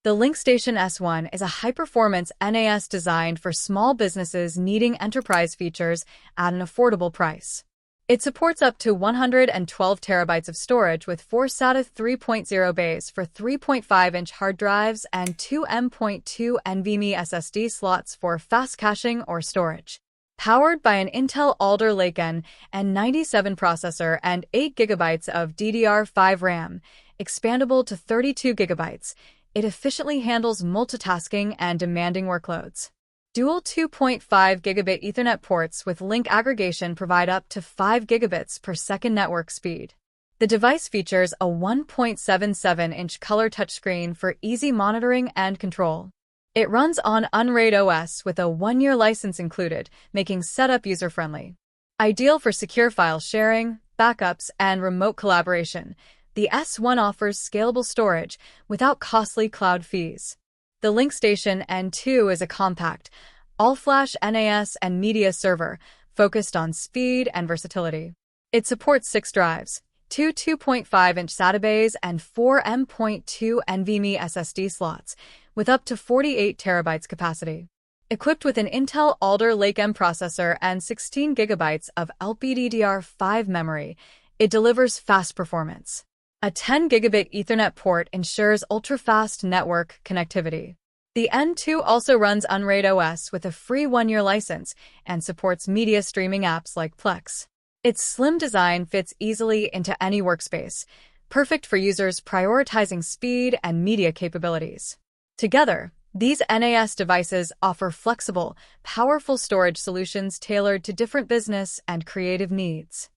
The LinkStation S1 is a high-performance NAS designed for small businesses needing enterprise features at an affordable price. It supports up to 112 terabytes of storage with 4 SATA 3.0 bays for 3.5-inch hard drives and 2 M.2 NVMe SSD slots for fast caching or storage. Powered by an Intel Alder Lake N97 processor and 8 GB of DDR5 RAM, expandable to 32 GB, it efficiently handles multitasking and demanding workloads. Dual 2.5 gigabit Ethernet ports with link aggregation provide up to 5 gigabits per second network speed. The device features a 1.77-inch color touchscreen for easy monitoring and control. It runs on Unraid OS with a 1-year license included, making setup user-friendly. Ideal for secure file sharing, backups, and remote collaboration, the S1 offers scalable storage without costly cloud fees. The LinkStation N2 is a compact, all-flash NAS and media server focused on speed and versatility. It supports 6 drives, 2 2.5-inch SATA bays, and 4 M.2 NVMe SSD slots, with up to 48 terabytes capacity. Equipped with an Intel Alder Lake M processor and 16 gigabytes of LPDDR5 memory, it delivers fast performance. A 10 gigabit Ethernet port ensures ultra-fast network connectivity. The N2 also runs Unraid OS with a free 1-year license and supports media streaming apps like Plex. Its slim design fits easily into any workspace, perfect for users prioritizing speed and media capabilities. Together, these NAS devices offer flexible, powerful storage solutions tailored to different business and creative needs.